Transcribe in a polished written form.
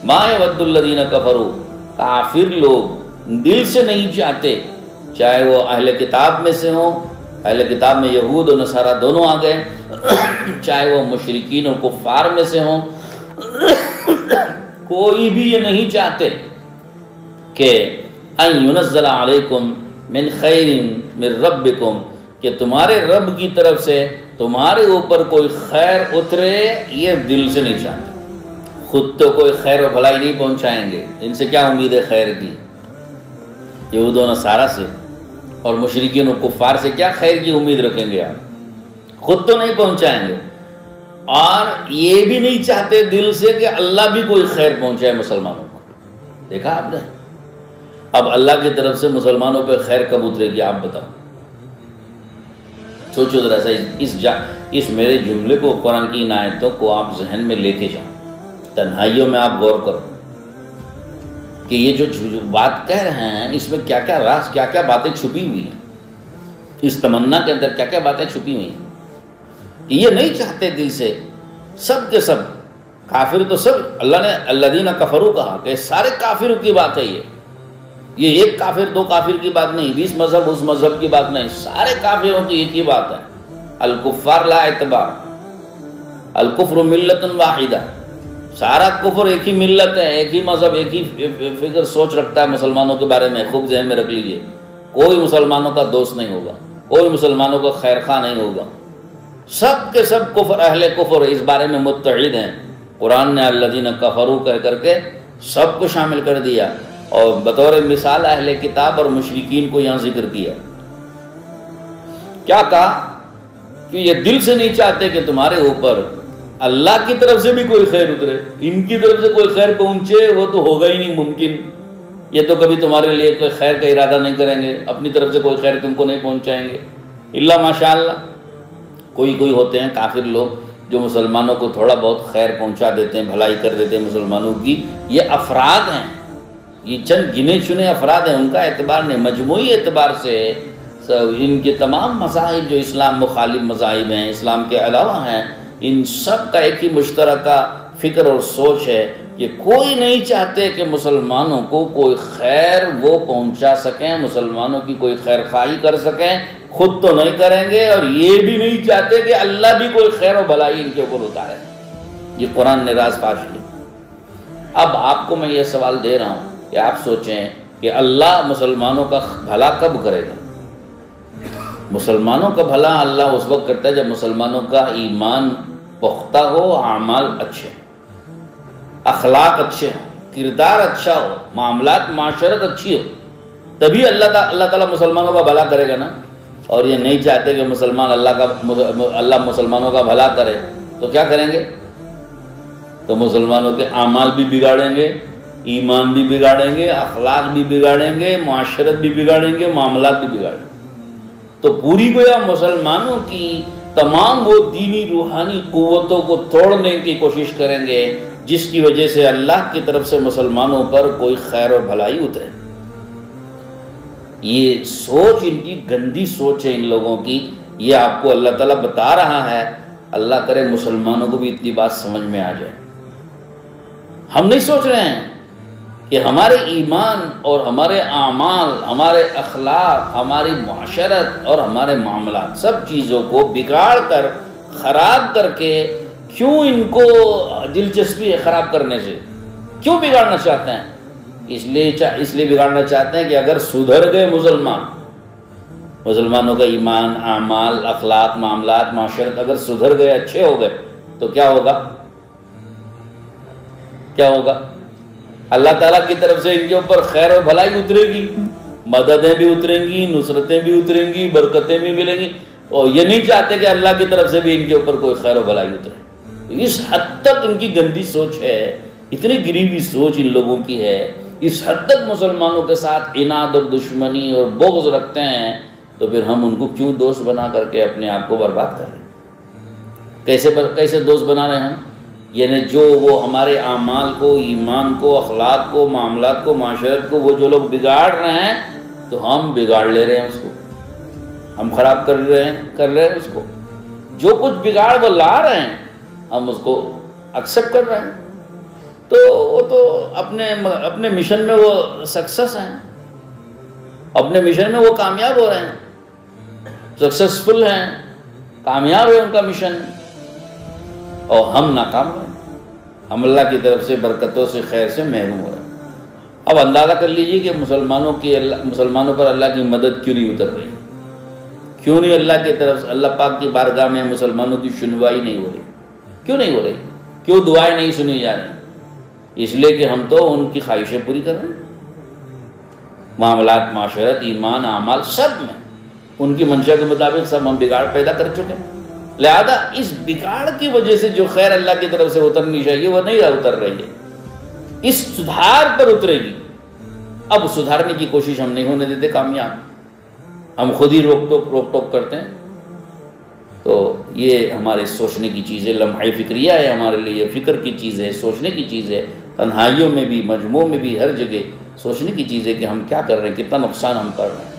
ما یود الذین کفروا، کافر لوگ دل سے نہیں چاہتے، چاہے وہ اہل کتاب میں سے ہوں، اہل کتاب میں یہود و نصارہ دونوں آ گئے، چاہے وہ مشرکین و کفار میں سے ہوں، کوئی بھی یہ نہیں چاہتے کہ ان ینزل علیکم من خیر من ربکم، کہ تمہارے رب کی طرف سے تمہارے اوپر کوئی خیر اترے، یہ دل سے نہیں چاہتے۔ خود تو کوئی خیر و بھلائی نہیں پہنچائیں گے، ان سے کیا امید ہے خیر کی؟ یہود و نصارہ سے اور مشرکین و کفار سے کیا خیر کی امید رکھیں گے آپ؟ خود تو نہیں پہنچائیں گے، اور یہ بھی نہیں چاہتے دل سے کہ اللہ بھی کوئی خیر پہنچائے مسلمانوں کو۔ دیکھا آپ نے؟ اب اللہ کی طرف سے مسلمانوں پہ خیر کب اترے گی آپ بتاؤ؟ سوچو ذرا سا، اس میرے جملے کو، قرآن کی ان آیتوں کو آپ ذہن میں لے کے جاؤ، تنہائیوں میں آپ غور کرو کہ یہ جو بات کہہ رہے ہیں اس میں کیا کیا راز، کیا کیا باتیں چھپی ہوئی ہیں، اس تمنا کے اندر کیا کیا باتیں چھپی ہوئی ہیں۔ یہ نہیں چاہتے دل سے، سب کے سب کافر تو سب، اللہ نے الذین کفروا کہا کہ سارے کافروں کی بات ہے یہ ایک کافر دو کافر کی بات نہیں، 20 مذہب اس مذہب کی بات نہیں، سارے کافروں کی ایک ہی بات ہے، الکفار لا اعتبار، الکفر ملت واحدہ، سارا کفر ایک ہی ملت ہے، ایک ہی مذہب، ایک ہی فکر سوچ رکھتا ہے مسلمانوں کے بارے میں۔ خوب ذہن میں رکھ لیجئے، کوئی مسلمانوں کا دوست نہیں ہوگا، کوئی مسلمانوں کا خیر خواہ نہیں ہوگا، سب کے سب کفر، اہل کفر اس بارے میں متحد ہیں۔ قرآن نے الذین کفروا کہہ کر کے سب کو شامل کر دیا، اور بطور مثال اہل کتاب اور مشرکین کو یہاں ذکر کیا۔ کیا کہا کہ یہ دل سے نہیں چاہتے کہ تمہارے اوپر اللہ کی طرف سے بھی کوئی خیر اترے، ان کی طرف سے کوئی خیر پہنچے وہ تو ہوگا ہی نہیں ممکن، یہ تو کبھی تمہارے لیے کوئی خیر کا ارادہ نہیں کریں گے، اپنی طرف سے کوئی خیر تم کو نہیں پہنچائیں گے، الا ماشاءاللہ کوئی ہوتے ہیں کافر لوگ جو مسلمانوں کو تھوڑا بہت خیر پہنچا دیتے ہیں، بھلائی کر دیتے ہیں مسلمانوں کی۔ یہ افراد ہیں، یہ چند گنے چنے افراد ہیں، ان کا اعتبار نہیں، مجموعی اعتبار سے ان کے تمام مذاہب جو اسلام مخالف مذاہب ہیں، اسلام کے علاوہ ہیں، ان سب کا ایک ہی مشترکہ فکر اور سوچ ہے کہ کوئی نہیں چاہتے کہ مسلمانوں کو کوئی خیر وہ پہنچا سکیں، مسلمانوں کی کوئی خیر خواہی کر سکیں، خود تو نہیں کریں گے، اور یہ بھی نہیں چاہتے کہ اللہ بھی کوئی خیر و بھلائی ان کے اوپر اتارے۔ یہ قرآن نے راز فاش کیا۔ اب آپ کو میں یہ سوال دے رہا ہوں کہ آپ سوچیں کہ اللہ مسلمانوں کا بھلا کب کرے گا؟ مسلمانوں کا بھلا اللہ اس وقت کرتا ہے جب مسلمانوں کا ایمان پختہ ہو، اعمال اچھے، اخلاق اچھے ہوں، کردار اچھا ہو، معاملات معاشرت اچھی ہو، تبھی اللہ تعالیٰ مسلمانوں کا بھلا کرے گا نا۔ اور یہ نہیں چاہتے کہ اللہ مسلمانوں کا بھلا کرے تو کیا کریں گے؟ تو مسلمانوں کے اعمال بھی بگاڑیں گے، ایمان بھی بگاڑیں گے، اخلاق بھی بگاڑیں گے، معاشرت بھی بگاڑیں گے، معاملات بھی بگاڑیں گے۔ تو پوری گویا مسلمانوں کی تمام وہ دینی روحانی قوتوں کو توڑنے کی کوشش کریں گے جس کی وجہ سے اللہ کی طرف سے مسلمانوں پر کوئی خیر اور بھلائی اترے۔ یہ سوچ ان کی گندی سوچ ہے ان لوگوں کی، یہ آپ کو اللہ تعالیٰ بتا رہا ہے۔ اللہ کرے مسلمانوں کو بھی اتنی بات سمجھ میں آ جائے۔ ہم نہیں سوچ رہے ہیں کہ ہمارے ایمان اور ہمارے اعمال، ہمارے اخلاق، ہماری معاشرت اور ہمارے معاملات، سب چیزوں کو بگاڑ کر، خراب کر کے، کیوں ان کو دلچسپی ہے خراب کرنے سے؟ کیوں بگاڑنا چاہتے ہیں؟ اس لیے بگاڑنا چاہتے ہیں کہ اگر سدھر گئے مسلمانوں کا ایمان، اعمال، اخلاق، معاملات، معاشرت اگر سدھر گئے، اچھے ہو گئے تو کیا ہوگا؟ کیا ہوگا؟ اللہ تعالیٰ کی طرف سے ان کے اوپر خیر و بھلائی اترے گی، مددیں بھی اتریں گی، نصرتیں بھی اتریں گی، برکتیں بھی ملیں گی، اور یہ نہیں چاہتے کہ اللہ کی طرف سے بھی ان کے اوپر کوئی خیر و بھلائی اترے۔ اس حد تک ان کی گندی سوچ ہے، اتنی گری ہوئی سوچ ان لوگوں کی ہے، اس حد تک مسلمانوں کے ساتھ عناد اور دشمنی اور بغض رکھتے ہیں، تو پھر ہم ان کو کیوں دوست بنا کر کے اپنے آپ کو برباد کر رہے ہیں؟ کیسے دوست بنا رہے ہیں؟ یعنی جو وہ ہمارے اعمال کو، ایمان کو، اخلاق کو، معاملات کو، معاشرت کو وہ جو لوگ بگاڑ رہے ہیں تو ہم بگاڑ لے رہے ہیں اس کو، ہم خراب کر رہے ہیں اس کو۔ جو کچھ بگاڑ وہ لا رہے ہیں ہم اس کو ایکسیپٹ کر رہے ہیں۔ تو وہ تو اپنے مشن میں وہ سکسیس ہیں، اپنے مشن میں وہ کامیاب ہو رہے ہیں، سکسیسفل ہیں، کامیاب ہے ان کا مشن، اور ہم ناکام ہیں، ہم اللہ کی طرف سے برکتوں سے خیر سے محروم ہو رہے ہیں۔ اب اندازہ کر لیجئے کہ مسلمانوں پر اللہ کی مدد کیوں نہیں اتر رہی، کیوں نہیں اللہ کی طرف سے، اللہ پاک کی بارگاہ میں مسلمانوں کی سنوائی نہیں ہو رہی، کیوں نہیں ہو رہی، کیوں دعائیں نہیں سنی جا رہی؟ اس لیے کہ ہم تو ان کی خواہشیں پوری کر رہے ہیں، معاملات، معاشرت، ایمان، اعمال، سب میں ان کی منشا کے مطابق سب ہم بگاڑ پیدا کر چکے ہیں۔ لہذا اس بگاڑ کی وجہ سے جو خیر اللہ کی طرف سے اترنی چاہیے وہ نہیں اتر رہی ہے، اس سدھار پر اترے گی۔ اب سدھارنے کی کوشش ہم نہیں ہونے دیتے کامیاب، ہم خود ہی روک ٹوک کرتے ہیں۔ تو یہ ہمارے سوچنے کی چیز ہے، لمحہ فکریہ ہے ہمارے لیے، فکر کی چیز ہے، سوچنے کی چیز ہے، تنہائیوں میں بھی، مجموع میں بھی، ہر جگہ سوچنے کی چیز ہے کہ ہم کیا کر رہے ہیں، کتنا نقصان ہم کر رہے ہیں۔